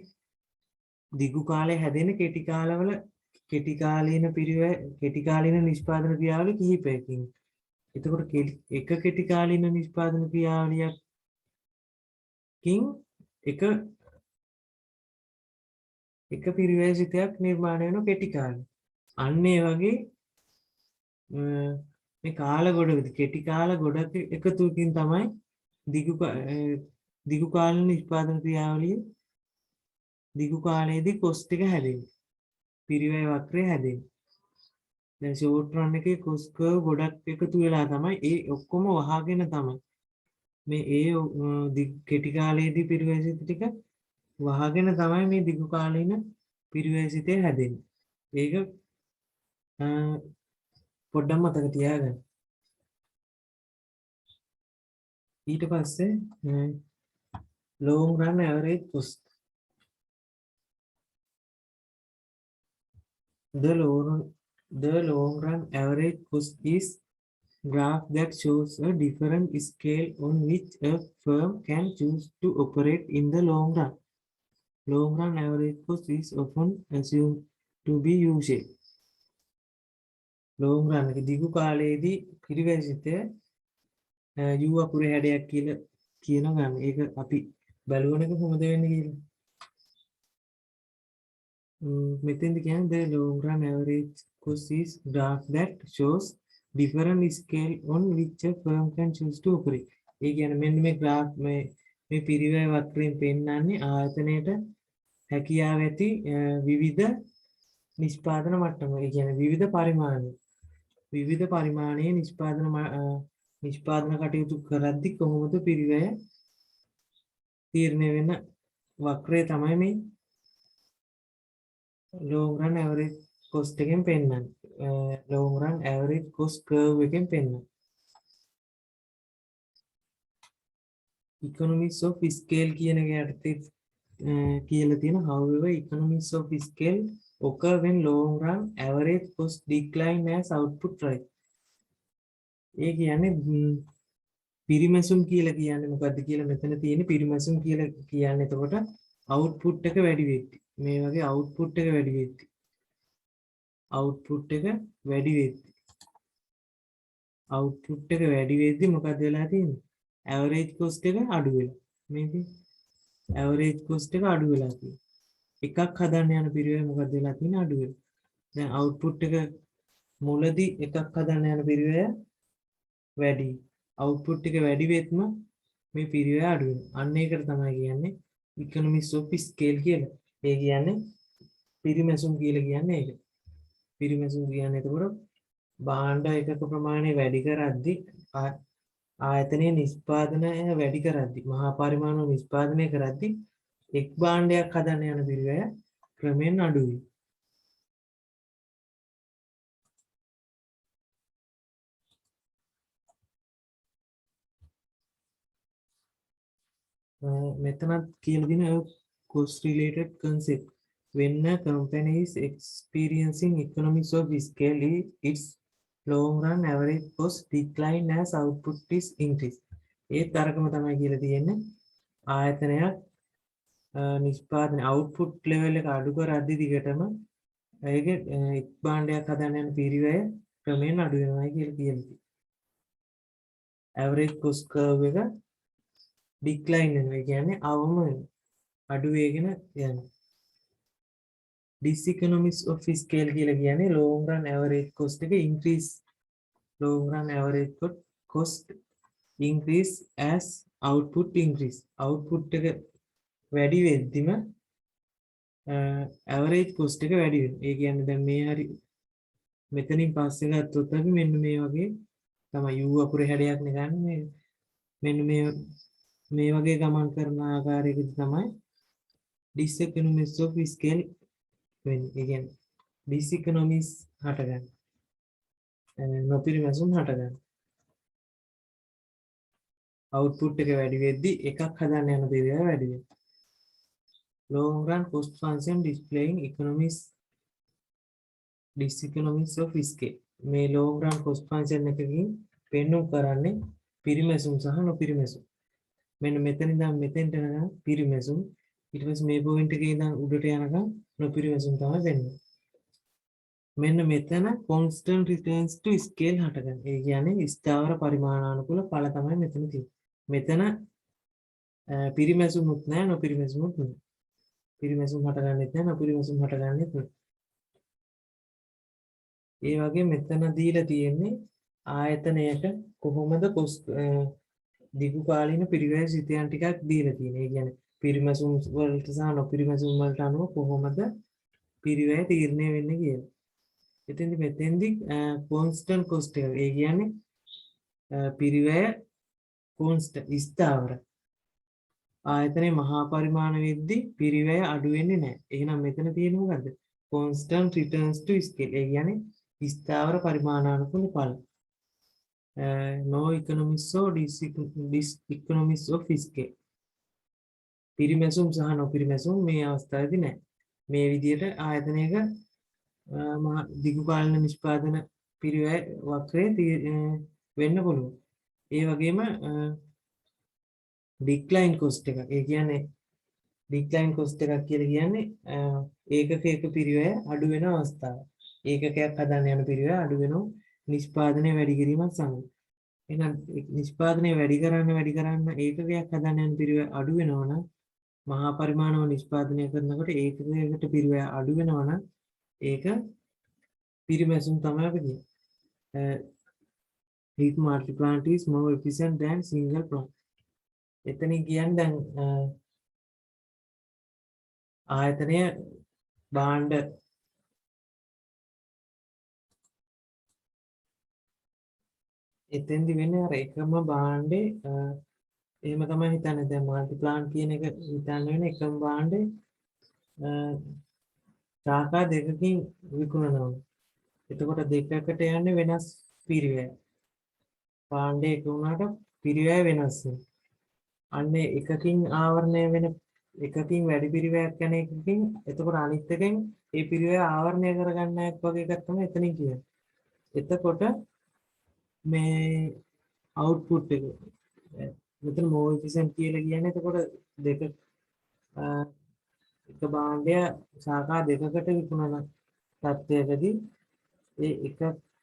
දිගු කාලේ හැදෙන කෙටි කාලවල කෙටි කාලීන පිරිවැය කෙටි කාලීන නිෂ්පාදන ක්‍රියාවලිය කිහිපයකින්. එතකොට එක කෙටි කාලීන නිෂ්පාදන ක්‍රියාවලියකින් එක පිරිවැය සිතයක් නිර්මාණය වෙන කෙටි කාලේ. අන්න ඒ වගේ මේ කාල ගොඩකදී කෙටි කාල ගොඩක එකතුවකින් තමයි දිගු කාලීන නිෂ්පාදන ක්‍රියාවලිය දිගු කාලයේදී කොස්ට් එක හැදෙන්නේ. පිරිවැය වක්‍රය හැදෙන්නේ. දැන් ෂෝට් රන් එකේ කොස්ට් කර්ව් ගොඩක් එකතු වෙලා තමයි ඒ ඔක්කොම වහගෙන තමයි මේ කෙටි කාලයේදී පිරිවැය සිත ටික වහගෙන තමයි මේ දිගු කාලීන පිරිවැය සිතේ හැදෙන්නේ. ඒක පොඩ්ඩක් මතක තියාගන්න. ඊට පස්සේ long run average cost. The long run average cost is graph that shows a different scale on which a firm can choose to operate in the long run. Long run average cost is often assumed to be U-shaped. Long run දිගු කාලයේදී පිරිවැය සිතේ U අකුරේ හැඩයක් කියලා කියන ගන්න. ඒක අපි බලවන එක කොහොමද වෙන්නේ කියලා. මෙතෙන්ද කියන්නේ the long run average cost is graph that shows different scale on which a firm can choose to operate. ඒ කියන්නේ මෙන්න මේ graph මේ පිරිවැය වක්‍රයෙන් පෙන්නන්නේ ආයතනයේට හැකියාව ඇති විවිධ නිෂ්පාදන මට්ටම. ඒ කියන්නේ විවිධ පරිමාණයේ නිෂ්පාදන කටයුතු කරද්දී කොහොමද පිරිවැය තීරණය වෙන වක්‍රය තමයි මේ long run average cost එකෙන් පෙන්නන්නේ. long run average cost curve එකෙන් පෙන්නන්නේ. economies of scale කියන එක යටතේ කියලා තියෙන however economies of scale occur when long run average cost decline as output rise. ඒ කියන්නේ පිරිමැසුම් කියලා කියන්නේ මොකද්ද කියලා මෙතන තියෙන පිරිමැසුම් කියලා කියන්නේ එතකොට output එක වැඩි වෙද්දි මේ වගේ output එක වැඩි වෙද්දි මොකද වෙලා තියෙන්නේ average cost එක අඩු වෙලා මේක average cost එක අඩු වෙලා තියෙනවා එකක් හදන්න යන පිරිවෙල මොකද වෙලා තියෙන්නේ අඩු වෙලා දැන් output එක මුලදී එකක් හදන්න යන පිරිවෙල වැඩි output එක වැඩි වෙත්ම මේ පිරිවෙල අඩු වෙනවා අන්න ඒකට තමයි කියන්නේ economies of scale කියලා ඒ කියන්නේ පිරිමැසුම් කියලා කියන්නේ ඒක පිරිමැසුම් කියන්නේ එතකොට භාණ්ඩ එකක ප්‍රමාණය වැඩි කරද්දී ආයතනයේ නිෂ්පාදනය වැඩි කරද්දී මහා පරිමාණ නිෂ්පාදනය කරද්දී එක් භාණ්ඩයක් හදන්න යන පිරිවෙල ක්‍රමෙන් අඩු වෙනවා මෙතනත් කියලා දින cost related concept when a company is experiencing economies of scale its long run average cost decline as output is increased ඒ තරකම තමයි කියලා තියෙන්නේ ආයතනයක් නිෂ්පාදන output level එක අඩු කරද්දී දිගටම ඒක එක් භාණ්ඩයක් හදන්න යන පිරිවෙල ක්‍රමයෙන් අඩු වෙනවා කියලා කියනවා average cost curve එක decline වෙනවා ඒ කියන්නේ අවම අඩු වෙගෙන යනවා diseconomies of scale කියලා කියන්නේ long run average cost එක increase long run average cost increase as output increase output එක වැඩි වෙද්දිම average cost එක වැඩි වෙනවා ඒ කියන්නේ දැන් මේ හරි මෙතනින් පස්සේ ගත්තොත් අපි මෙන්න මේ වගේ තමයි u අකුරේ හැඩයක් නේ ගන්න මේ මෙන්න මේ වගේ ගමන් කරන ආකාරයකදී තමයි diseconomies of scale වෙන්නේ. ඒ කියන්නේ diseconomies හටගන්නේ. නොපිරිමැසුම් හටගන්නේ. output එක වැඩි වෙද්දී එකක් හදන්න යන පිරිවෙල වැඩි වෙනවා. long run cost function displaying diseconomies of scale. මේ long run cost function එකකින් පෙන්වු කරන්නේ පිරිමැසුම් සහ නොපිරිමැසුම්. මෙන්න මෙතන ඉඳන් මෙතෙන්ට යනකම් පිරිමැසුම් ඊට පස්සේ මේ පොයින්ට් එකේ ඉඳන් උඩට යනකම් නොපිරිමැසුම් තමයි වෙන්නේ. මෙන්න මෙතන constant returns to scale හටගන්න. ඒ කියන්නේ ස්ථාවර පරිමාණානුකූල ඵල තමයි මෙතන තියෙන්නේ. මෙතන පිරිමැසුමුත් නැහැ නොපිරිමැසුමුත් නැහැ. පිරිමැසුම් හටගන්නෙත් නැහැ නොපිරිමැසුම් හටගන්නෙත් නැහැ. ඒ වගේ මෙතන දීලා තියෙන්නේ ආයතනයක කොහොමද දිගු කාලීන පිරිවැය සිතයන් ටිකක් දීලා තියෙනවා. ඒ කියන්නේ පිරිමැසුම් වලට සහ නොපිරිමැසුම් වලට අනුව කොහොමද පිරිවැය තීරණය වෙන්නේ කියලා. මෙතෙන්දි constant cost එක. ඒ කියන්නේ පිරිවැය constant ස්ථාවර. ආයතනයේ මහා පරිමාණ වෙද්දී පිරිවැය අඩු වෙන්නේ නැහැ. එහෙනම් මෙතන තියෙන්නේ මොකද්ද? constant returns to scale. ඒ කියන්නේ ස්ථාවර පරිමාණානුකූල ඵල. no economies or diseconomies of scale. පිරිමැසුම් සහ නොපිරිමැසුම් මේ අවස්ථාවේදී නැහැ. මේ විදිහට ආයතනයක දිගු කාලින නිෂ්පාදන පිරිවැය වක්‍රය වෙන්න පුළුවන්. ඒ වගේම ඩික්ලයින් කොස්ට් එක. ඒ කියන්නේ ඩික්ලයින් කොස්ට් එකක් කියලා කියන්නේ ඒකක පිරිවැය අඩු වෙන අවස්ථාව. ඒකකයක් හදන්න යන පිරිවැය අඩු වෙනවා නිෂ්පාදනය වැඩි කිරීමත් සමග. එහෙනම් නිෂ්පාදනය වැඩි කරන්න ඒකකයක් හදන්න යන පිරිවැය අඩු වෙනවා නම් මහා පරිමාණව නිෂ්පාදනය කරනකොට ඒකකයකට පිරිවැය අඩු වෙනවා නම් ඒක පිරිමැසුම් තමයි අපි කියන්නේ. heat multi plant is more efficient than single plant. එතනින් කියන්නේ දැන් ආයතනය භාණ්ඩ එතෙන්දි වෙන්නේ අර එකම භාණ්ඩේ එහෙම තමයි හිතන්නේ. දැන් මල්ටි ප්ලාන්ට් කියන එක හිතන්න වෙන එකම භාණ්ඩේ ශාඛා දෙකකින් විකුණනවා. එතකොට දෙකකට යන්නේ වෙනස් පිරිවැය. භාණ්ඩේ එක වුණාට පිරිවැය වෙනස් වෙනවා. අන්නේ එකකින් ආවරණය වෙන එකකින් වැඩි පිරිවැයක් යන එකකින් එතකොට අනිත් එකෙන් ඒ පිරිවැය ආවරණය කරගන්න එකක් වගේ එකක් තමයි එතනින් කියන්නේ. එතකොට මේ output එක මෙතන more efficient කියලා කියන්නේ එතකොට දෙක එක භාණ්ඩය ශාඛා දෙකකට විකුණන තත්ත්වයකදී ඒ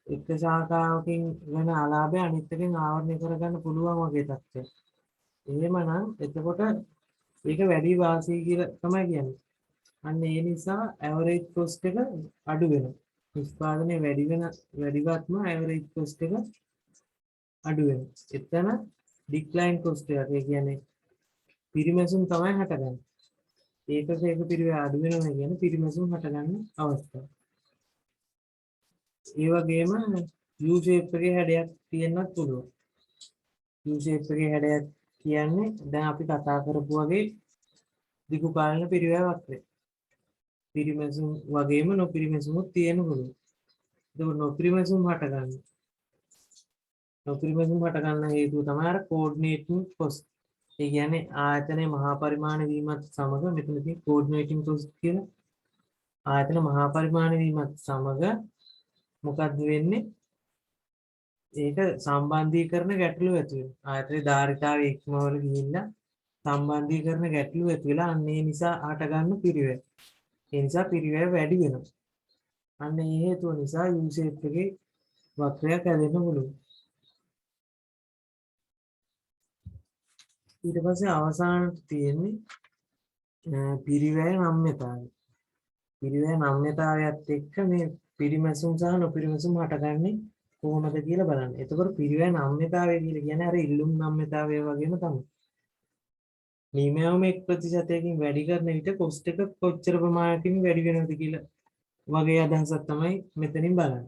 එක ශාඛාවකින් වෙන අලාභය අනිත් එකෙන් ආවරණය කරගන්න පුළුවන් වගේ තත්ත්වයක්. එහෙමනම් එතකොට ඒක වැඩි වාසි කියලා තමයි කියන්නේ. අන්න ඒ නිසා ඇවරේජ් කොස්ට් එක අඩු වෙනවා. නිෂ්පාදනය වැඩිවත්ම ඇවරේජ් කොස්ට් එක අඩු වෙනවා. එතන ඩික්ලයින් කොස්ට් එක. ඒ කියන්නේ පිරිමැසුම් තමයි හටගන්නේ. ඒක පිරිවැය අඩු වෙනවා කියන්නේ පිරිමැසුම් හටගන්න අවස්ථාව. ඒ වගේම U shape එකේ හැඩයක් තියෙන්නත් පුළුවන්. U shape එකේ හැඩයක් කියන්නේ දැන් අපි කතා කරපු වගේ දිගු කාලින පිරිවැය වක්‍රය. පිරිමැසුම් වගේම නොපිරිමැසුමුත් තියෙන්න පුළුවන්. ඒක නොපිරිමැසුම් හටගන්න. නොපිරිමැසුම් හටගන්න හේතුව තමයි අර coordinating cost. ඒ කියන්නේ ආයතනයේ මහා පරිමාණ වීමත් සමග මෙතන තියෙන coordinating cost කියලා ආයතන මහා පරිමාණ වීමත් සමග මොකක්ද වෙන්නේ? ඒක සම්බන්ධීකරණ ගැටලු ඇති වෙනවා. ආයතනයේ ධාරිතාවය ඉක්මවල ගිහිල්ලා සම්බන්ධීකරණ ගැටලු ඇති වෙලා අන්න ඒ නිසා ආට ගන්න පිරිවැය. ඒ නිසා පිරිවැය වැඩි වෙනවා. අන්න ඒ හේතුව නිසා U shape එකේ වක්‍රයක් හැදෙන්න පුළුවන්. ඊට පස්සේ අවසානට තියෙන්නේ පිරිවැය නම්‍යතාවය. පිරිවැය නම්‍යතාවයත් එක්ක මේ පිරිමැසුම් සහ නොපිරිමැසුම් හටගන්නේ කොහොමද කියලා බලන්න. එතකොට පිරිවැය නම්‍යතාවය කියලා කියන්නේ අර ඉල්ලුම් නම්‍යතාවය වගේම තමයි. නියමවම 1%කින් වැඩි කරන විට කොස්ට් එක කොච්චර ප්‍රමාණයකින් වැඩි වෙනවද කියලා වගේ අදහසක් තමයි මෙතනින් බලන්නේ.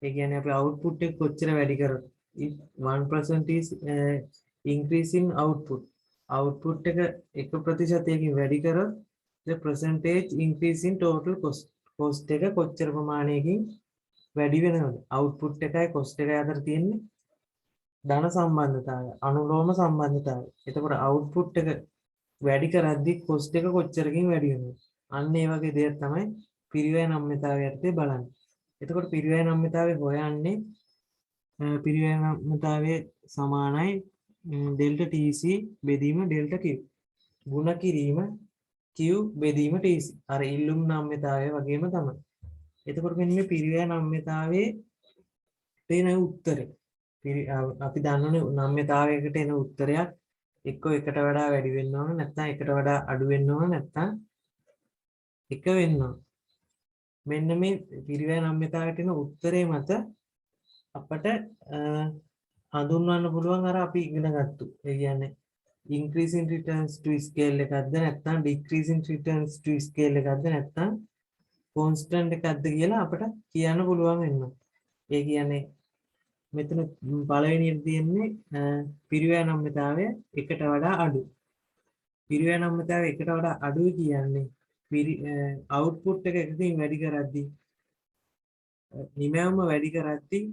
ඒ කියන්නේ අපි output එක කොච්චර වැඩි කරොත් if 1% is increase in output එක 1%කින් වැඩි කරොත් the percentage increase in total cost එක කොච්චර ප්‍රමාණයකින් වැඩි වෙනවද output එකයි cost එකයි අතර තියෙන්නේ ධන සම්බන්ධතාවය අනුලෝම සම්බන්ධතාවය එතකොට output එක වැඩි කරද්දි cost එක කොච්චරකින් වැඩි වෙනවද අන්න ඒ වගේ දෙයක් තමයි පිරිවැය නම්‍යතාවය යටතේ බලන්නේ එතකොට පිරිවැය නම්‍යතාවය හොයන්නේ පිරිවැය නම්‍යතාවය සමානයි ඩෙල්ටා TC බෙදීම ඩෙල්ටා Q ගුණ කිරීම Q බෙදීම TC අර ඉල්ලුම් නම්‍යතාවය වගේම තමයි එතකොට මෙන්න මේ පිරිවැය නම්‍යතාවයේ තේන උත්තරේ අපි දන්නනේ නම්‍යතාවයකට එන උත්තරයක් එක්ක එකට වඩා වැඩි වෙන්න ඕන නැත්නම් එකට වඩා අඩු වෙන්න ඕන නැත්නම් එක වෙන්න ඕන මෙන්න මේ පිරිවැය නම්‍යතාවයට එන උත්තරේ මත අපට හඳුන්වන්න පුළුවන් අර අපි ඉගෙන ගත්තු. ඒ කියන්නේ increasing returns to scale එකක්ද නැත්නම් decreasing returns to scale එකක්ද නැත්නම් constant එකක්ද කියලා අපට කියන්න පුළුවන් වෙනවා. ඒ කියන්නේ මෙතන පළවෙනියට තියෙන්නේ පිරිවැය නම්‍යතාවය එකට වඩා අඩු. පිරිවැය නම්‍යතාවය එකට වඩා අඩුයි කියන්නේ output එක එකකින් වැඩි කරද්දී නිමැවුම වැඩි කරද්දී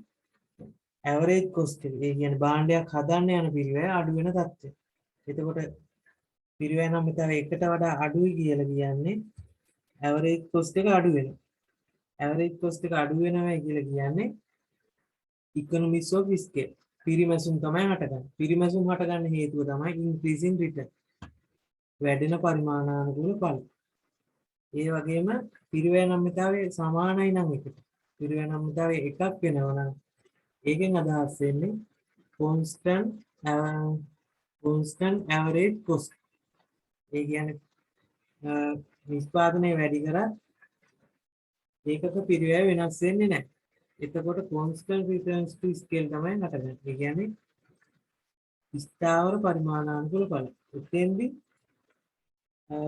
average cost එක ඒ කියන්නේ භාණ්ඩයක් හදන්න යන පිරිවැය අඩු වෙන තත්ත්වය. එතකොට පිරිවැය නම්‍යතාවය එකට වඩා අඩුයි කියලා කියන්නේ average cost එක අඩු වෙනවා. average cost එක අඩු වෙනවා කියලා කියන්නේ economies of scale. පිරිමැසුම් තමයි හටගන්නේ. පිරිමැසුම් හටගන්න හේතුව තමයි increasing return. වැඩෙන පරිමාණානුකූල ඵල. ඒ වගේම පිරිවැය නම්‍යතාවයේ සමානයි නම් එකට. පිරිවැය නම්‍යතාවයේ එකක් වෙනවා නම් ඒකෙන් අදහස් වෙන්නේ constant average cost. ඒ කියන්නේ නිෂ්පාදනය වැඩි කරත් ඒකක පිරිවැය වෙනස් වෙන්නේ නැහැ. එතකොට constant returns to scale තමයි හටගන්නේ. ඒ කියන්නේ ස්ථාවර පරිමාණානුකූල ඵල. එතෙන්දී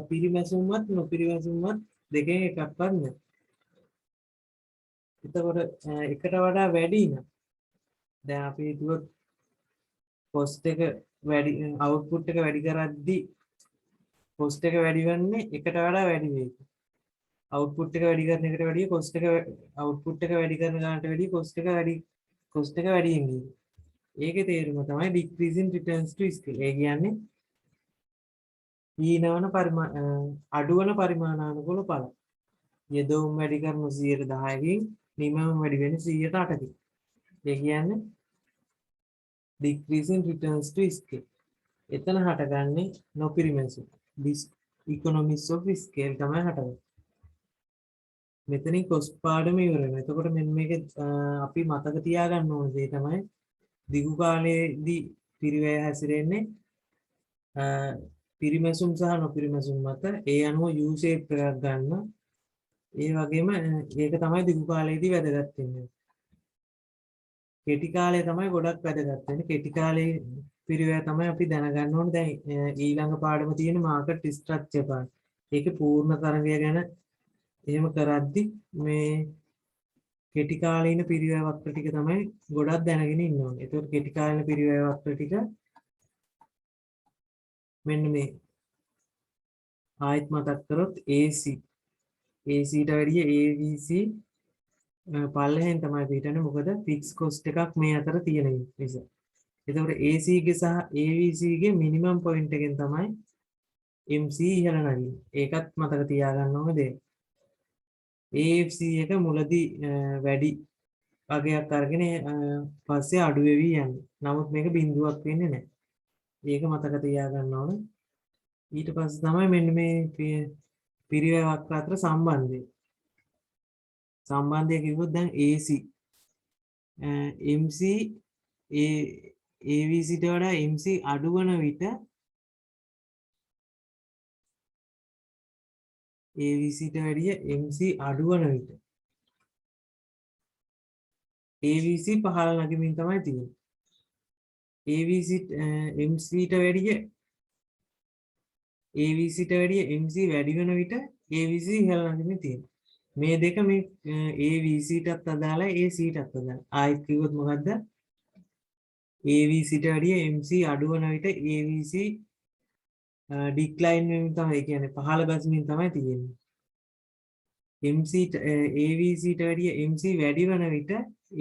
පිරිමැසුම්වත් නොපිරිමැසුම්වත් දෙකෙන් එකක්වත් නැහැ. එතකොට එකට වඩා වැඩි නම් දැන් අපි හිතුවොත් cost එක වැඩි output එක වැඩි කරද්දී cost එක වැඩි වෙන්නේ එකට වඩා වැඩි වෙයි. output එක වැඩි කරන එකට වැඩිය cost එක output එක වැඩි කරන ගානට වැඩිය cost එක වැඩියෙන් ගියේ. ඒකේ තේරුම තමයි decreasing returns to scale. ඒ කියන්නේ අඩුවන පරිමාණානුකූල ඵල. යෙදවුම් වැඩි කරන 10%කින් නිමවුම් වැඩි වෙන 8%කින්. ඒ කියන්නේ decreasing returns to scale. එතන හටගන්නේ නොපිරිමැසුම්. economies of scale තමයි හටගන්නේ. මෙතනින් කොස් පාඩම ඉවර වෙනවා. එතකොට මෙන්න මේක අපි මතක තියාගන්න ඕන දේ තමයි දිගු කාලයේදී පිරිවැය හැසිරෙන්නේ පිරිමැසුම් සහ නොපිරිමැසුම් මත ඒ අනුව U shape එකක් ගන්න. ඒ වගේම ඒක තමයි දිගු කාලයේදී වැදගත් වෙන්නේ. කෙටි කාලය තමයි ගොඩක් වැදගත් වෙන්නේ. කෙටි කාලේ පිරිවැය තමයි අපි දැනගන්න ඕනේ. දැන් ඊළඟ පාඩම තියෙන මාකට් ස්ට්‍රක්චර් පාඩම. ඒකේ පූර්ණ තරගය ගැන එහෙම කරද්දි මේ කෙටි කාලීන පිරිවැය වක්‍ර ටික තමයි ගොඩක් දැනගෙන ඉන්න ඕනේ. ඒතකොට කෙටි කාලීන පිරිවැය වක්‍ර ටික මෙන්න මේ ආයෙත් මතක් කරොත් AC ට වැඩිය ABC පල්ලෙහෙන් තමයි පිටන්නේ. මොකද ෆික්ස් කොස්ට් එකක් මේ අතර තියෙන නිසා. එතකොට AC ගේ සහ ABC ගේ මිනිමම් පොයින්ට් එකෙන් තමයි MC ඉහළ නගින්නේ. ඒකත් මතක තියාගන්න ඕන දෙයක්. AFC එක මුලදී වැඩි වගයක් අරගෙන පස්සේ අඩු වෙවි යන්නේ. නමුත් මේක බිඳුවක් වෙන්නේ නැහැ. ඒක මතක තියාගන්න ඕන. ඊට පස්සේ තමයි මෙන්න මේ පිරිවැය වක්‍ර අතර සම්බන්ධය. සම්බන්ධය කිව්වොත් දැන් AC MC AVC ට වඩා MC අඩු වන විට AVC ට වැඩිය MC අඩු වන විට AVC පහළ නැගීමින් තමයි තියෙන්නේ. AVC MC ට වැඩිය AVC ට වැඩිය MC වැඩි වෙන විට AVC ඉහළ නැගීමින් තියෙනවා. මේ දෙක මේ AVC ටත් අදාළයි AC ටත් අදාළයි. ආයෙත් කිව්වොත් මොකද්ද? AVC ට වැඩිය MC අඩු වෙන විට AVC ඩික්ලයින් වෙමින් තමයි, ඒ කියන්නේ පහළ බැස්මින් තමයි තියෙන්නේ. MC AVC ට වැඩිය MC වැඩි වෙන විට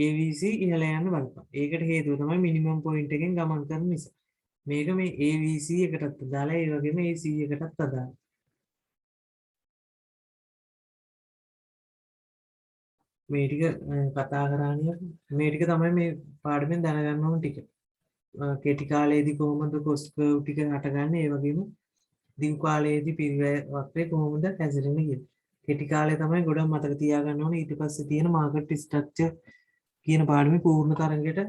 AVC ඉහළ යන්න බලපාන. ඒකට හේතුව තමයි මිනිමම් පොයින්ට් එකෙන් ගමන් කරන නිසා. මේක මේ AVC එකටත් අදාළයි, ඒ වගේම AC එකටත් අදාළයි. මේ ටික කතා කරන්නේ මේ ටික තමයි මේ පාඩමෙන් දැනගන්න ඕන ටික. කෙටි කාලයේදී කොහොමද කොස්ට් කර්ව් ටික හටගන්නේ, ඒ වගේම දිගු කාලයේදී පිරිවැය වක්‍රය කොහොමද හැසිරෙන්නේ කියලා. කෙටි කාලේ තමයි ගොඩක් මතක තියාගන්න ඕනේ. ඊට පස්සේ තියෙන මාකට් ස්ට්‍රක්චර් කියන පාඩමේ පූර්ණ තරඟයට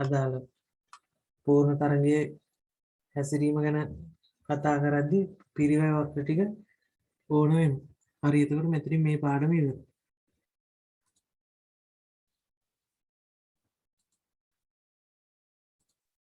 අදාළ පූර්ණ තරඟයේ හැසිරීම ගැන කතා කරද්දී පිරිවැය වක්‍ර ටික ඕන වෙනවා. හරි, එතකොට මෙතනින් මේ පාඩම ඉවරයි.